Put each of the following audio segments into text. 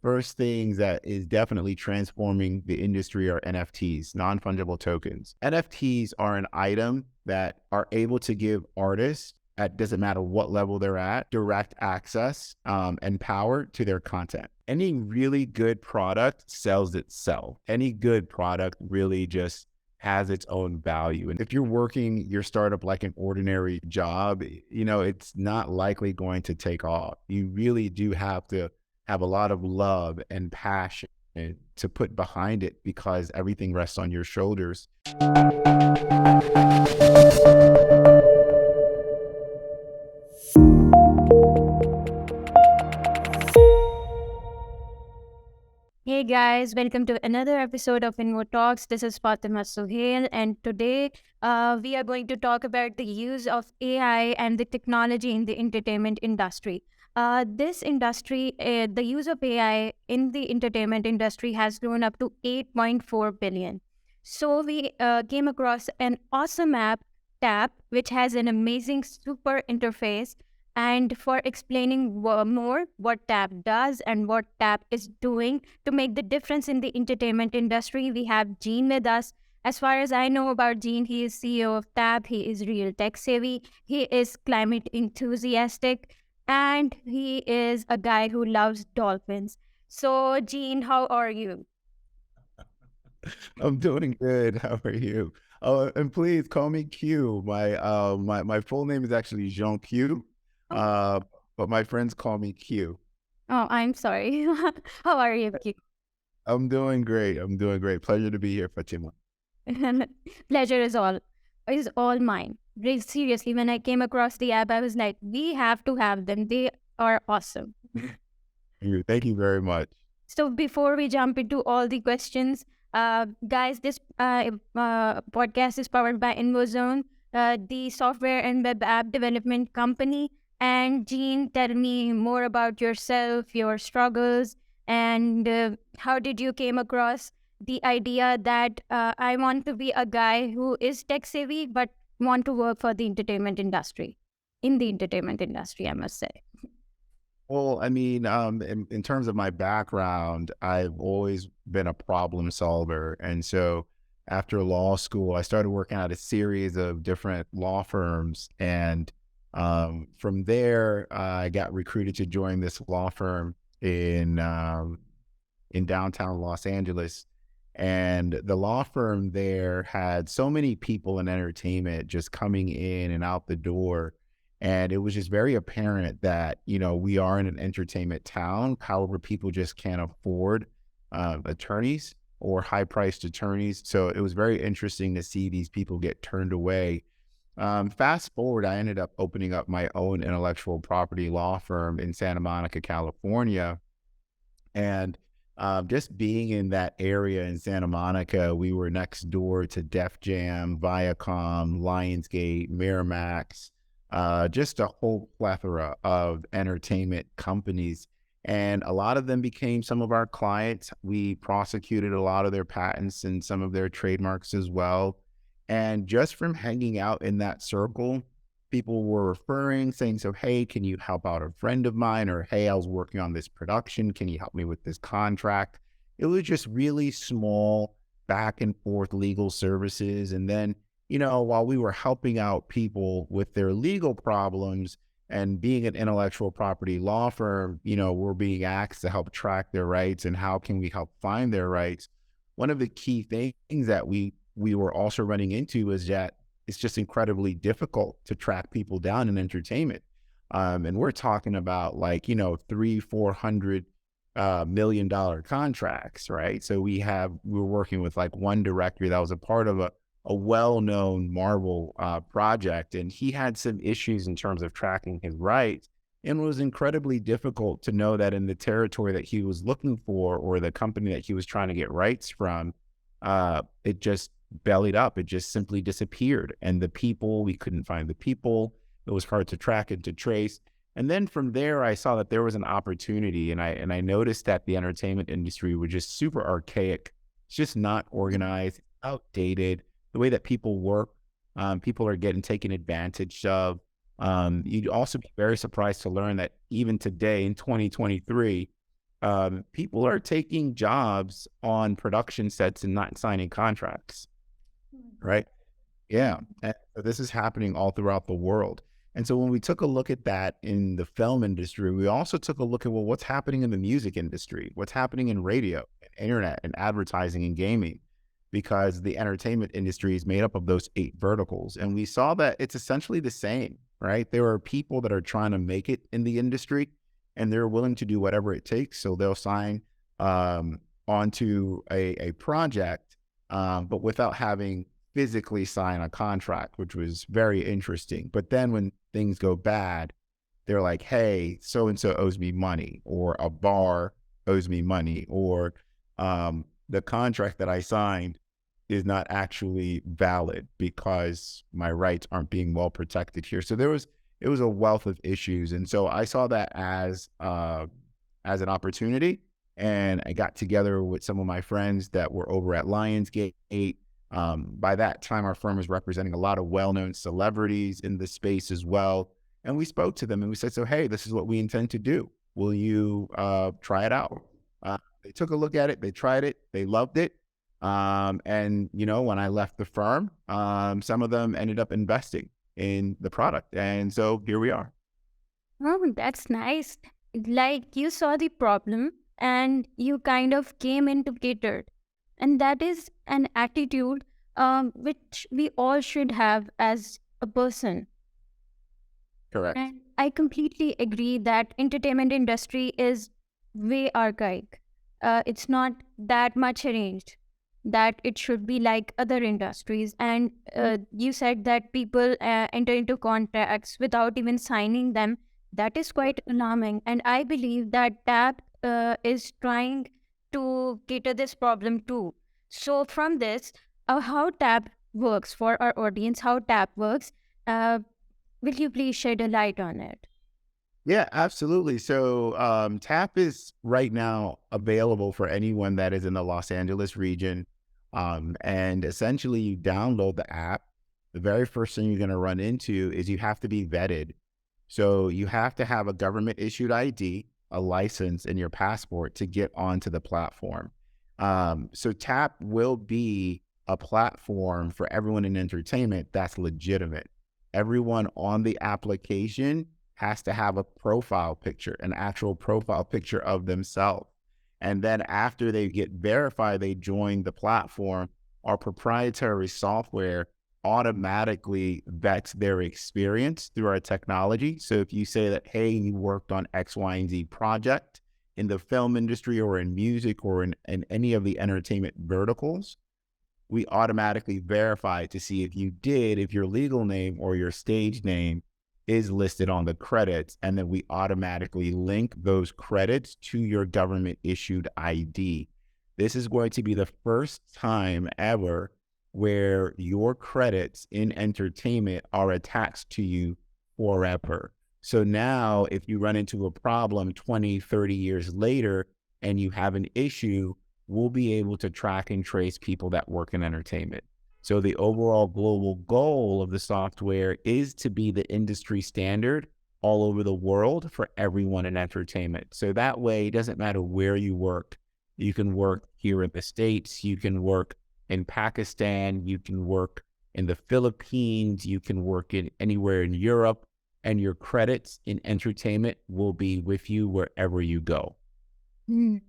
first things that is definitely transforming the industry are NFTs, non-fungible tokens. NFTs are an item that are able to give artists, at doesn't matter what level they're at, direct access and power to their content. Any really good product sells itself. Any good product really just has its own value. And if you're working your startup like an ordinary job, it's not likely going to take off. You really do have to have a lot of love and passion to put behind it because everything rests on your shoulders. Hey guys, welcome to another episode of InvoTalks. This is Fatima Suhail, and today we are going to talk about the use of AI and the technology in the entertainment industry. This industry, the use of AI in the entertainment industry has grown up to 8.4 billion. So we came across an awesome app, Tap, which has an amazing super interface. And for explaining more what Tap does and what Tap is doing to make the difference in the entertainment industry, we have Gene with us. As far as I know about Gene, he is CEO of Tap. He is real tech savvy. He is climate enthusiastic, and he is a guy who loves dolphins. So, Gene, how are you? I'm doing good. How are you? Oh, and please call me Q. My full name is actually Jean Q, Oh, uh, but my friends call me Q. oh, I'm sorry. How are you, Q? I'm doing great. I'm doing great. Pleasure to be here, Fatima. Pleasure is all mine. Seriously, when I came across the app, I was like, we have to have them. They are awesome. Thank you very much. So before we jump into all the questions, guys, this podcast is powered by InvoZone, the software and web app development company. And Jean, tell me more about yourself, your struggles, and how did you came across the idea that I want to be a guy who is tech savvy but want to work for the entertainment industry, in the entertainment industry, I must say. Well, I mean, in terms of my background, I've always been a problem solver. And so after law school, I started working at a series of different law firms. And from there, I got recruited to join this law firm in downtown Los Angeles. And the law firm there had so many people in entertainment just coming in and out the door. And it was just very apparent that, we are in an entertainment town. However, people just can't afford attorneys or high priced attorneys. So it was very interesting to see these people get turned away. Fast forward, I ended up opening up my own intellectual property law firm in Santa Monica, California. And just being in that area in Santa Monica, we were next door to Def Jam, Viacom, Lionsgate, Miramax, just a whole plethora of entertainment companies. And a lot of them became some of our clients. We prosecuted a lot of their patents and some of their trademarks as well. And just from hanging out in that circle, people were referring, saying, so, hey, can you help out a friend of mine? Or, hey, I was working on this production. Can you help me with this contract? It was just really small back and forth legal services. And then, while we were helping out people with their legal problems and being an intellectual property law firm, we're being asked to help track their rights and how can we help find their rights. One of the key things that we were also running into is that it's just incredibly difficult to track people down in entertainment. And we're talking about like, 300-400 million-dollar contracts, right? So we were working with like one director that was a part of a well-known Marvel project, and he had some issues in terms of tracking his rights. And it was incredibly difficult to know that in the territory that he was looking for or the company that he was trying to get rights from, it just bellied up. It just simply disappeared. And we couldn't find the people. It was hard to track and to trace. And then from there, I saw that there was an opportunity, and I noticed that the entertainment industry was just super archaic. It's just not organized, outdated. The way that people work, people are getting taken advantage of. You'd also be very surprised to learn that even today in 2023, people are taking jobs on production sets and not signing contracts, right? Yeah. And so this is happening all throughout the world. And so when we took a look at that in the film industry, we also took a look at, well, what's happening in the music industry? What's happening in radio, and internet, and advertising and gaming? Because the entertainment industry is made up of those 8 verticals. And we saw that it's essentially the same, right? There are people that are trying to make it in the industry and they're willing to do whatever it takes. So they'll sign onto a project, but without having physically sign a contract, which was very interesting. But then when things go bad, they're like, hey, so-and-so owes me money, or a bar owes me money, or the contract that I signed is not actually valid because my rights aren't being well protected here. So it was a wealth of issues. And so I saw that as an opportunity. And I got together with some of my friends that were over at Lionsgate. By that time, our firm was representing a lot of well-known celebrities in the space as well. And we spoke to them and we said, so, hey, this is what we intend to do. Will you try it out? They took a look at it. They tried it. They loved it. And, when I left the firm, some of them ended up investing in the product. And so here we are. Oh, that's nice. Like you saw the problem and you kind of came in to cater. And that is an attitude which we all should have as a person. Correct. And I completely agree that entertainment industry is way archaic. It's not that much arranged that it should be like other industries. And you said that people enter into contracts without even signing them. That is quite alarming. And I believe that TAP is trying to cater this problem too. So from this, how TAP works for our audience, how TAP works, will you please shed a light on it? Yeah, absolutely. So TAP is right now available for anyone that is in the Los Angeles region. And essentially you download the app. The very first thing you're going to run into is you have to be vetted. So you have to have a government issued ID, a license, and your passport to get onto the platform. So TAP will be a platform for everyone in entertainment that's legitimate. Everyone on the application has to have a profile picture, an actual profile picture of themselves. And then after they get verified, they join the platform. Our proprietary software automatically vets their experience through our technology. So if you say that, hey, you worked on X, Y, and Z project in the film industry or in music or in any of the entertainment verticals, we automatically verify to see if you did, if your legal name or your stage name is listed on the credits, and then we automatically link those credits to your government issued ID. This is going to be the first time ever where your credits in entertainment are attached to you forever. So now if you run into a problem 20, 30 years later and you have an issue, we'll be able to track and trace people that work in entertainment. So the overall global goal of the software is to be the industry standard all over the world for everyone in entertainment. So that way, it doesn't matter where you work. You can work here in the States, you can work in Pakistan, you can work in the Philippines, you can work in anywhere in Europe, and your credits in entertainment will be with you wherever you go. Mm.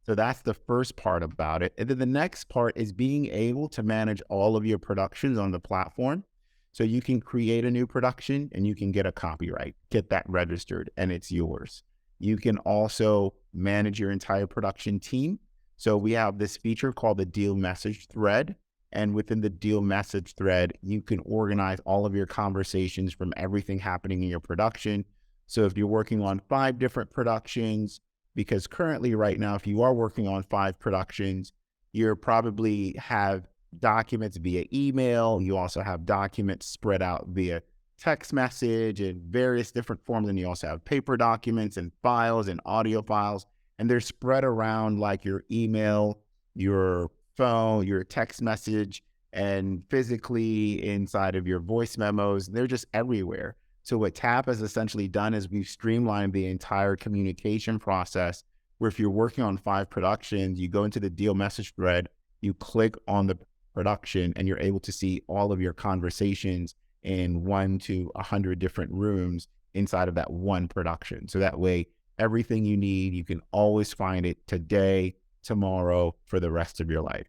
So that's the first part about it. And then the next part is being able to manage all of your productions on the platform. So you can create a new production and you can get a copyright, get that registered, and it's yours. You can also manage your entire production team. So we have this feature called the deal message thread. And within the deal message thread, you can organize all of your conversations from everything happening in your production. So if you're working on 5 different productions, because currently right now, if you are working on 5 productions, you probably have documents via email. You also have documents spread out via text message and various different forms. And you also have paper documents and files and audio files. And they're spread around like your email, your phone, your text message, and physically inside of your voice memos. They're just everywhere. So what TAP has essentially done is we've streamlined the entire communication process where if you're working on 5 productions, you go into the deal message thread, you click on the production, and you're able to see all of your conversations in 1 to 100 different rooms inside of that one production. So that way, everything you need, you can always find it today, tomorrow, for the rest of your life.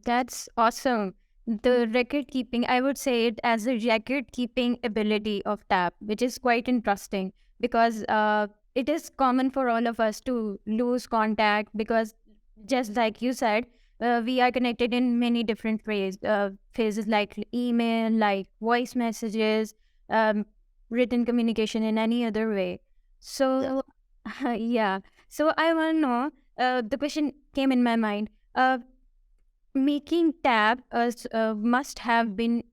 That's awesome. The record keeping, I would say it as a record keeping ability of TAP, which is quite interesting because it is common for all of us to lose contact because, just like you said, we are connected in many different phases like email, like voice messages, um, written communication in any other way. Yeah. So, yeah. So I want to know, the question came in my mind. Making tab must have been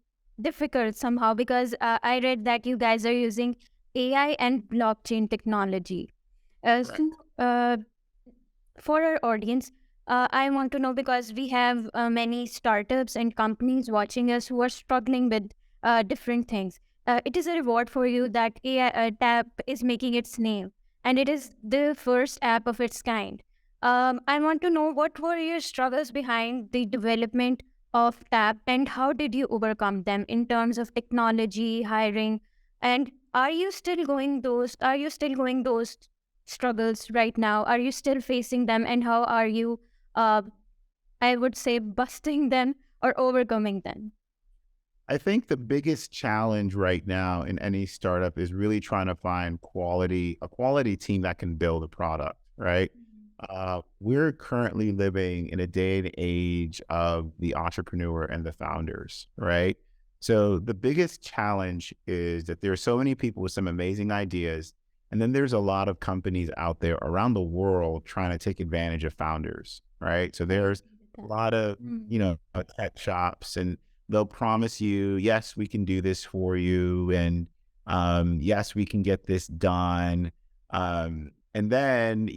difficult somehow because I read that you guys are using AI and blockchain technology. Uh, Correct. so, uh, for our audience, I want to know because we have many startups and companies watching us who are struggling with different things. It is a reward for you that AI Tab is making its name, and it is the first app of its kind. I want to know what were your struggles behind the development of Tab, and how did you overcome them in terms of technology, hiring, and are you still going those? Are you still going those struggles right now? Are you still facing them, and how are you, uh, I would say, busting them or overcoming them? I think the biggest challenge right now in any startup is really trying to find a quality team that can build a product, right? We're currently living in a day and age of the entrepreneur and the founders, right? So the biggest challenge is that there are so many people with some amazing ideas, and then there's a lot of companies out there around the world trying to take advantage of founders, right? So I there's agree with a that. lot of, Mm. tech shops, and they'll promise you, yes, we can do this for you, and yes, we can get this done. And then,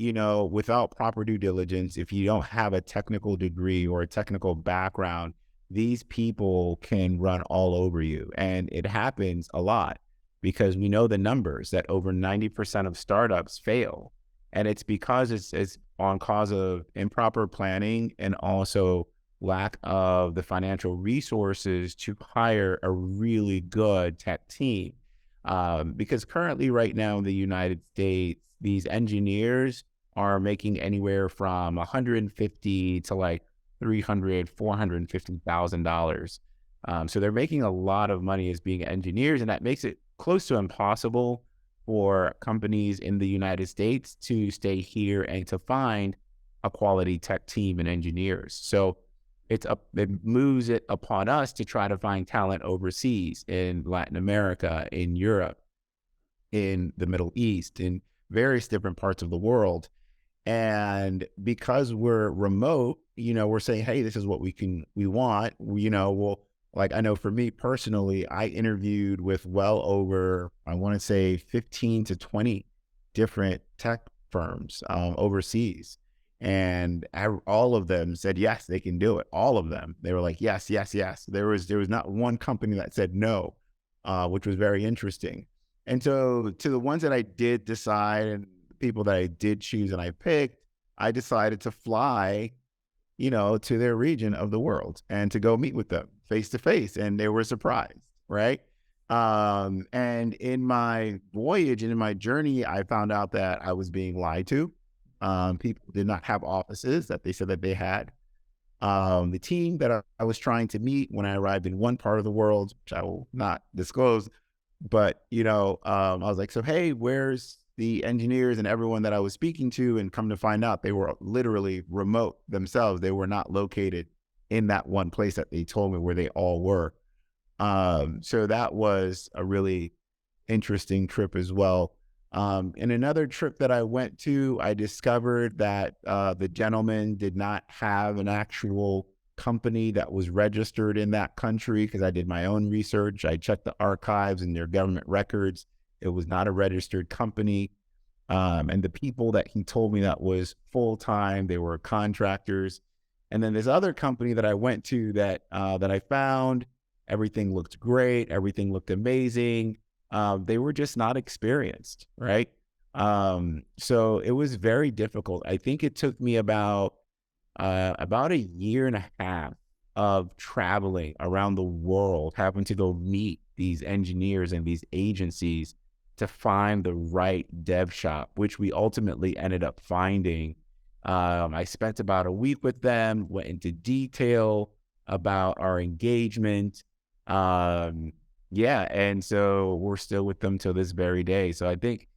without proper due diligence, if you don't have a technical degree or a technical background, these people can run all over you. And it happens a lot because we know the numbers that over 90% of startups fail. And it's because it's on cause of improper planning and also lack of the financial resources to hire a really good tech team. Because currently, right now in the United States, these engineers are making anywhere from 150 to like 300, $450,000. So they're making a lot of money as being engineers, and that makes it close to impossible for companies in the United States to stay here and to find a quality tech team and engineers. So it moves it upon us to try to find talent overseas in Latin America, in Europe, in the Middle East, in various different parts of the world. And because we're remote, we're saying, hey, this is what we want. Well, like I know for me personally, I interviewed with well over, I want to say 15 to 20 different tech firms overseas. And all of them said, yes, they can do it. All of them. They were like, yes, yes, yes. There was not one company that said no, which was very interesting. And so to the ones that I did decide and the people that I did choose and I picked, I decided to fly, to their region of the world and to go meet with them face to face. And they were surprised, right? And in my voyage and in my journey, I found out that I was being lied to. People did not have offices that they said that they had. The team that I was trying to meet when I arrived in one part of the world, which I will not disclose, but I was like, so hey, where's the engineers and everyone that I was speaking to? And come to find out, they were literally remote themselves. They were not located in that one place that they told me where they all were. So that was a really interesting trip as well. In another trip that I went to, I discovered that the gentleman did not have an actual company that was registered in that country because I did my own research. I checked the archives and their government records. It was not a registered company. And the people that he told me that was full-time, they were contractors. And then this other company that I went to that I found, everything looked great. Everything looked amazing. They were just not experienced, right? So it was very difficult. I think it took me about a year and a half of traveling around the world, having to go meet these engineers and these agencies to find the right dev shop, which we ultimately ended up finding. I spent about a week with them, went into detail about our engagement. Um, yeah, and so we're still with them till this very day. So I think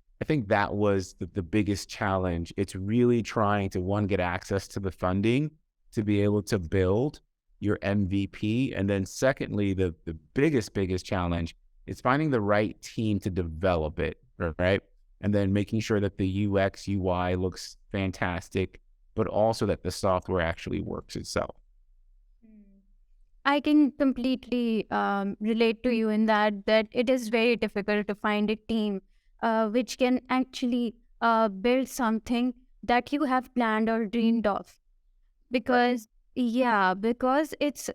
that was the biggest challenge. It's really trying to, one, get access to the funding to be able to build your MVP. And then secondly, the biggest challenge is finding the right team to develop it, right? And then making sure that the UX, UI looks fantastic, but also that the software actually works itself. I can completely relate to you in that it is very difficult to find a team which can actually build something that you have planned or dreamed of. Because because it's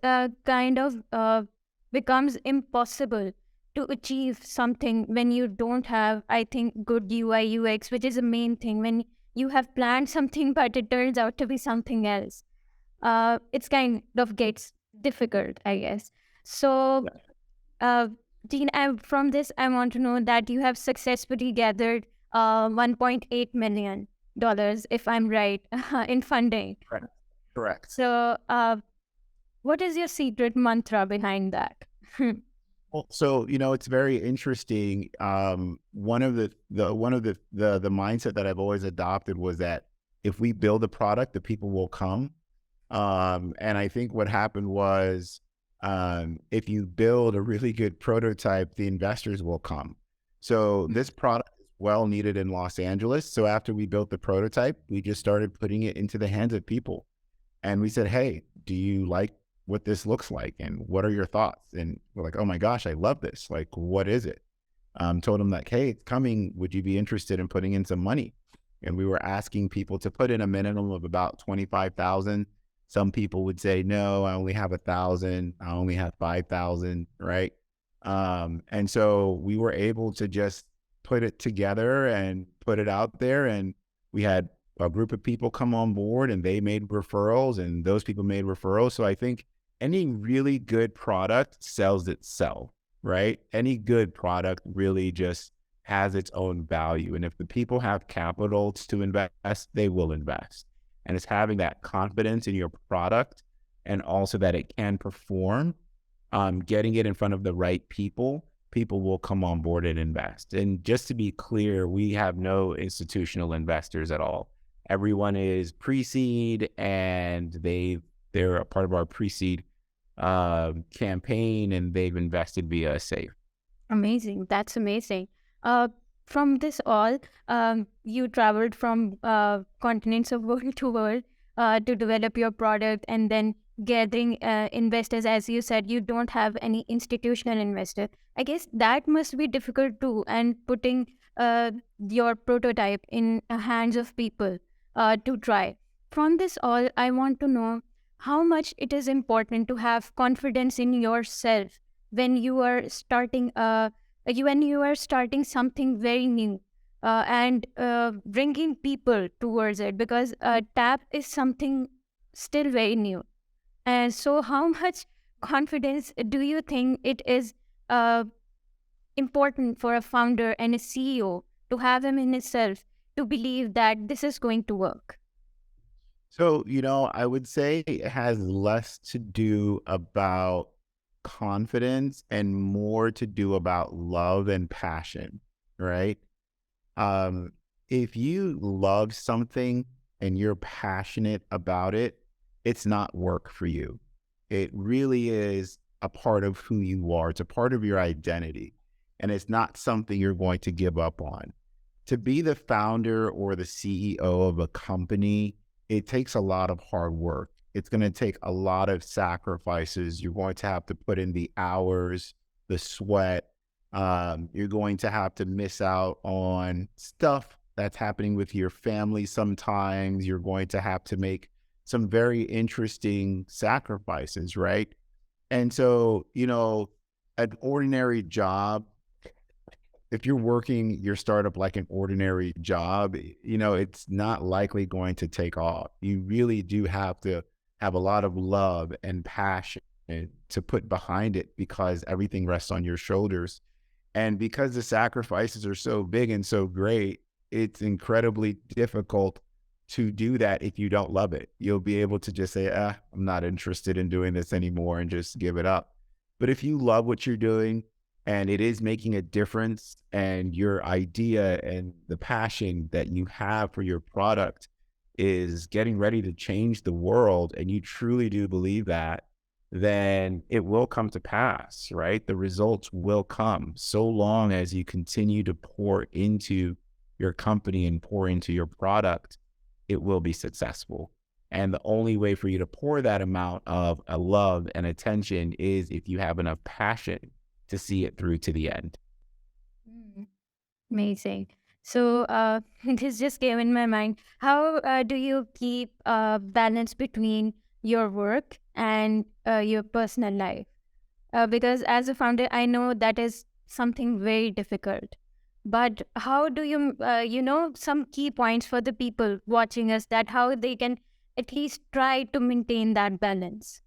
kind of becomes impossible to achieve something when you don't have, I think, good UI UX, which is the main thing. When you have planned something but it turns out to be something else, it's kind of gets difficult, I guess. So, uh, Dean, from this, I want to know that you have successfully gathered $1.8 million, if I'm right, in funding. Correct. Correct. So, what is your secret mantra behind that? Well, so it's very interesting. One of the mindset that I've always adopted was that if we build a product, the people will come. And I think what happened was, if you build a really good prototype, the investors will come. So this product is well needed in Los Angeles. So after we built the prototype, we just started putting it into the hands of people. And we said, hey, do you like what this looks like? And what are your thoughts? And we're like, oh my gosh, I love this. Like, what is it? Told them like, hey, it's coming. Would you be interested in putting in some money? And we were asking people to put in a minimum of about 25,000. Some people would say, no, I only have 1,000. I only have 5,000. Right. And so we were able to just put it together and put it out there. And we had a group of people come on board and they made referrals and those people made referrals. So I think any really good product sells itself, right? Any good product really just has its own value. And if the people have capital to invest, they will invest. And it's having that confidence in your product and also that it can perform, getting it in front of the right people, people will come on board and invest. And just to be clear, we have no institutional investors at all. Everyone is pre-seed and they're a part of our pre-seed campaign and they've invested via a safe. Amazing. That's amazing. From this all, you traveled from continents of world to world to develop your product and then gathering investors. As you said, you don't have any institutional investor. I guess that must be difficult too, and putting your prototype in hands of people to try. From this all, I want to know how much it is important to have confidence in yourself when you are starting when you are starting something very new and bringing people towards it, because tap is something still very new. And so how much confidence do you think it is uh, important for a founder and a CEO to have him in himself to believe that this is going to work? So, I would say it has less to do about confidence and more to do about love and passion, right? Um, if you love something and you're passionate about it, it's not work for you. It really is a part of who you are. It's a part of your identity, and it's not something you're going to give up on. To be the founder or the CEO of a company, it takes a lot of hard work. It's going to take a lot of sacrifices. You're going to have to put in the hours, the sweat. You're going to have to miss out on stuff that's happening with your family sometimes. You're going to have to make some very interesting sacrifices, right? And so, an ordinary job if you're working your startup like an ordinary job, it's not likely going to take off. You really do have to have a lot of love and passion to put behind it because everything rests on your shoulders. And because the sacrifices are so big and so great, it's incredibly difficult to do that if you don't love it. You'll be able to just say, I'm not interested in doing this anymore and just give it up. But if you love what you're doing and it is making a difference and your idea and the passion that you have for your product is getting ready to change the world and you truly do believe that, then it will come to pass, right? The results will come so long as you continue to pour into your company and pour into your product, it will be successful. And the only way for you to pour that amount of love and attention is if you have enough passion to see it through to the end. Mm, amazing. So this just came in my mind. How do you keep balance between your work and your personal life? Because as a founder, I know that is something very difficult. But how do you, some key points for the people watching us that how they can at least try to maintain that balance?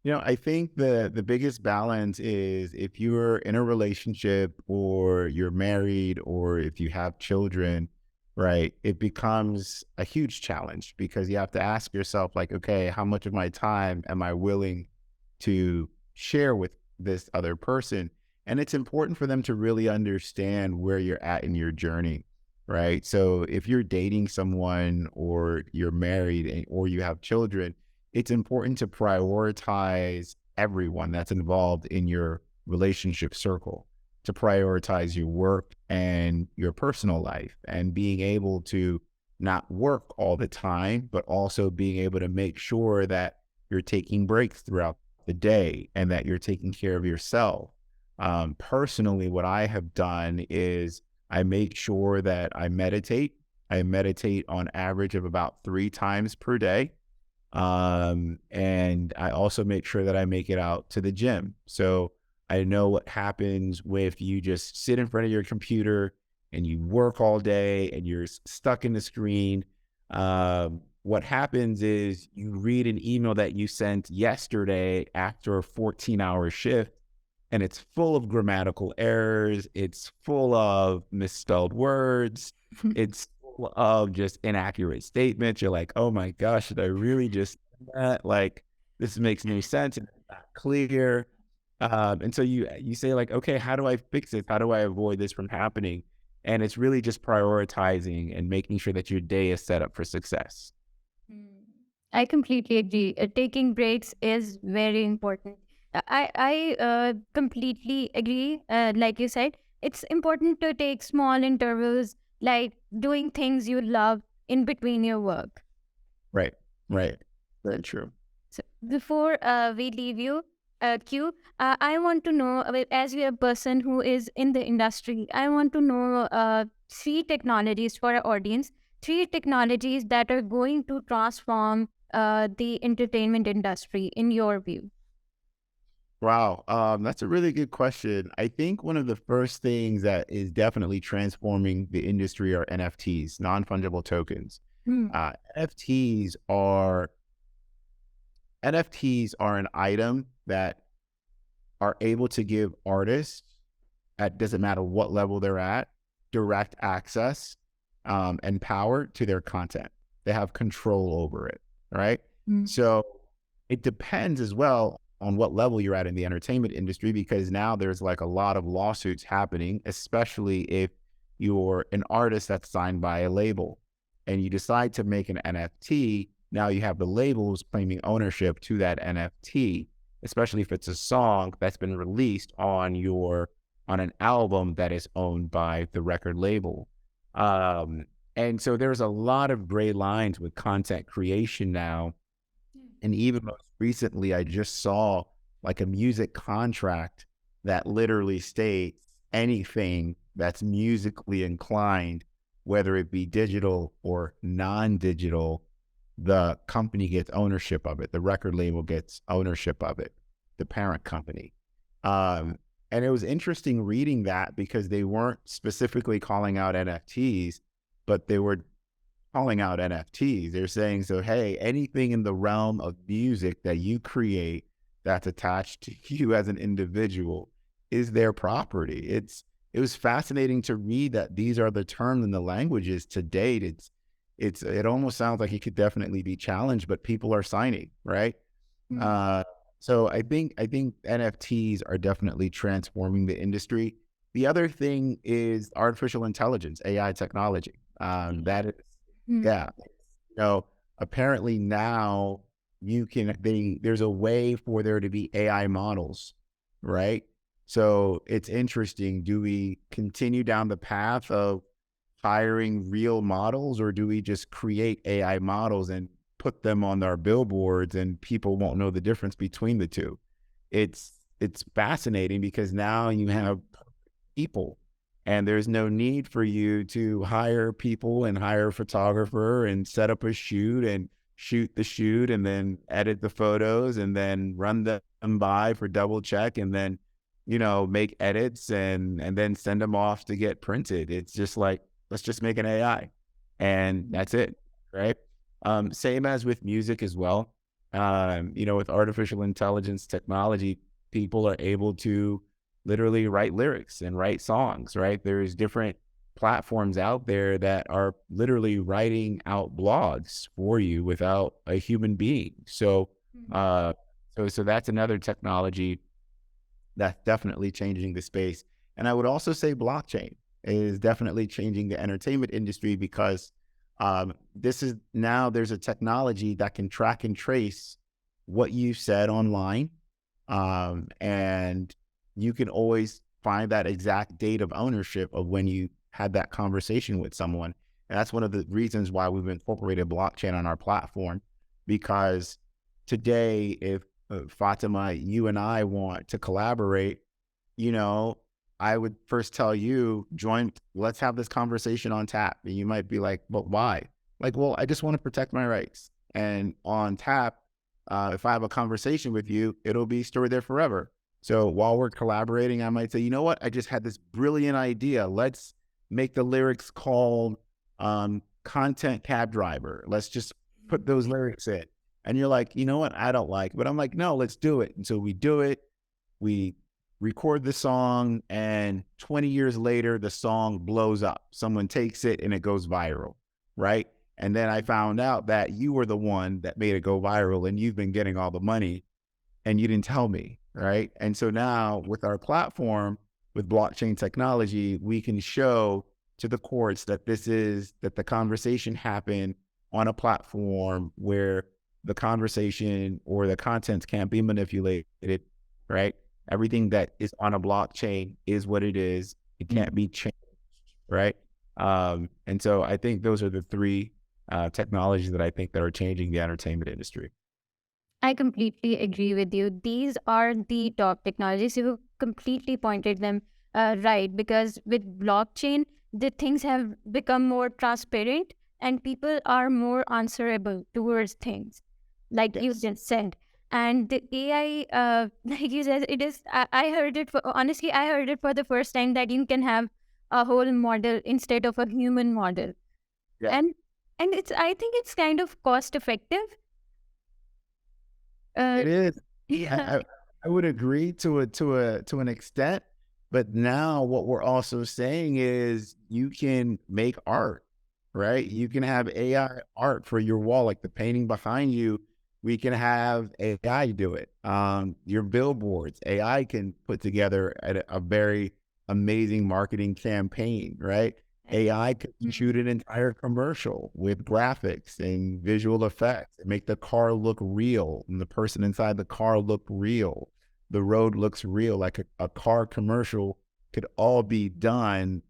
I think the biggest balance is if you're in a relationship or you're married or if you have children, right? It becomes a huge challenge because you have to ask yourself like, okay, how much of my time am I willing to share with this other person? And it's important for them to really understand where you're at in your journey, right? So if you're dating someone or you're married or you have children, it's important to prioritize everyone that's involved in your relationship circle, to prioritize your work and your personal life, and being able to not work all the time, but also being able to make sure that you're taking breaks throughout the day and that you're taking care of yourself. Personally, what I have done is I make sure that I meditate. I meditate on average of about 3 times per day. And I also make sure that I make it out to the gym. So I know what happens if you just sit in front of your computer and you work all day and you're stuck in the screen. What happens is you read an email that you sent yesterday after a 14-hour shift, and it's full of grammatical errors. It's full of misspelled words. It's full of just inaccurate statements. You're like, oh my gosh, did I really just do that? Like, this makes no sense. It's not clear. And so you say like, okay, how do I fix it? How do I avoid this from happening? And it's really just prioritizing and making sure that your day is set up for success. Mm. I completely agree. Taking breaks is very important. I completely agree. Like you said, it's important to take small intervals, like doing things you love in between your work. Right. Right. Very true. So before we leave you, Q, I want to know, as you're a person who is in the industry, I want to know 3 technologies for our audience, 3 technologies that are going to transform the entertainment industry in your view. Wow, that's a really good question. I think one of the first things that is definitely transforming the industry are NFTs, non-fungible tokens. Hmm. Uh, NFTs are NFTs are an item that are able to give artists, at doesn't matter what level they're at, direct access and power to their content. They have control over it, right? Hmm. So it depends as well on what level you're at in the entertainment industry, because now there's like a lot of lawsuits happening, especially if you're an artist that's signed by a label and you decide to make an NFT. Now you have the labels claiming ownership to that NFT, especially if it's a song that's been released on an album that is owned by the record label. And so there's a lot of gray lines with content creation now. And even most recently, I just saw like a music contract that literally states anything that's musically inclined, whether it be digital or non-digital, the company gets ownership of it. The record label gets ownership of it, the parent company. Um, And it was interesting reading that because they weren't specifically calling out NFTs, but they were calling out NFTs. They're saying, so, hey, anything in the realm of music that you create that's attached to you as an individual is their property. It was fascinating to read that these are the terms and the languages to date. It almost sounds like it could definitely be challenged, but people are signing, right? Uh, so I think NFTs are definitely transforming the industry. The other thing is artificial intelligence, AI technology. That is, Mm. yeah, apparently now there's a way for there to be AI models, right? So it's interesting. Do we continue down the path of hiring real models, or do we just create AI models and put them on our billboards and people won't know the difference between the two? It's fascinating because now you have people and there's no need for you to hire people and hire a photographer and set up a shoot and shoot the shoot and then edit the photos and then run them by for double check and then make edits and then send them off to get printed. It's just like, let's just make an AI and that's it, right? Same as with music as well. With artificial intelligence technology, people are able to literally write lyrics and write songs, right? There's different platforms out there that are literally writing out blogs for you without a human being. Uh, so that's another technology that's definitely changing the space. And I would also say blockchain is definitely changing the entertainment industry because there's a technology that can track and trace what you said online. And you can always find that exact date of ownership of when you had that conversation with someone. And that's one of the reasons why we've incorporated blockchain on our platform, because today, if Fatima, you and I want to collaborate, I would first tell you, let's have this conversation on Tap. And you might be like, but why? Like, well, I just want to protect my rights. And on Tap, if I have a conversation with you, it'll be stored there forever. So while we're collaborating, I might say, you know what? I just had this brilliant idea. Let's make the lyrics called Content Cab Driver. Let's just put those lyrics in. And you're like, you know what? I don't like it. But I'm like, no, let's do it. And so we do it. We record the song, and 20 years later, the song blows up. Someone takes it and it goes viral, right? And then I found out that you were the one that made it go viral and you've been getting all the money and you didn't tell me, right? And so now with our platform, with blockchain technology, we can show to the courts that that the conversation happened on a platform where the conversation or the contents can't be manipulated, right? Everything that is on a blockchain is what it is. It can't be changed, right? And so I think those are the three technologies that I think that are changing the entertainment industry. I completely agree with you. These are the top technologies. You completely pointed them right, because with blockchain, the things have become more transparent and people are more answerable towards things, like you Yes. just said. And the AI, like you said, it is. I heard it. Honestly, I heard it for the first time that you can have a whole model instead of a human model, Yeah. and it's. I think it's kind of cost effective. Uh, It is. yeah. I would agree to an extent, but now what we're also saying is you can make art, right? You can have AI art for your wall, like the painting behind you. We can have AI do it. Your billboards, AI can put together a very amazing marketing campaign, right? AI could shoot an entire commercial with graphics and visual effects and make the car look real and the person inside the car look real. The road looks real, like a car commercial could all be done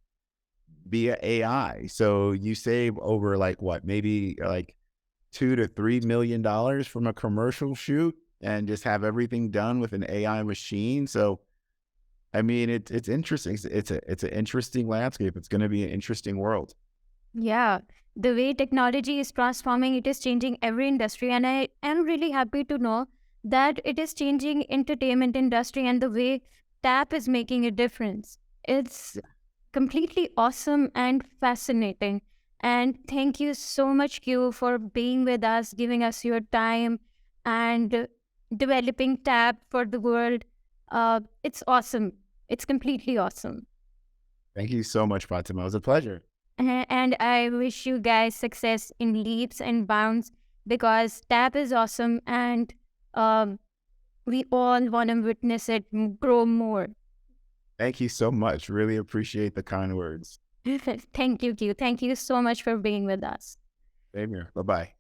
via AI. So you save over like what, maybe like $2 to $3 million from a commercial shoot and just have everything done with an AI machine. So I mean, it's interesting. It's an interesting landscape. It's going to be an interesting world. Yeah, the way technology is transforming, it is changing every industry, and I am really happy to know that it is changing entertainment industry and the way Tap is making a difference. It's completely awesome and fascinating. And thank you so much, Q, for being with us, giving us your time, and developing Tap for the world. It's awesome. It's completely awesome. Thank you so much, Fatima. It was a pleasure. And I wish you guys success in leaps and bounds because Tap is awesome and um, we all want to witness it grow more. Thank you so much. Really appreciate the kind words. Thank you, Q. Thank you so much for being with us. Same here. Bye-bye.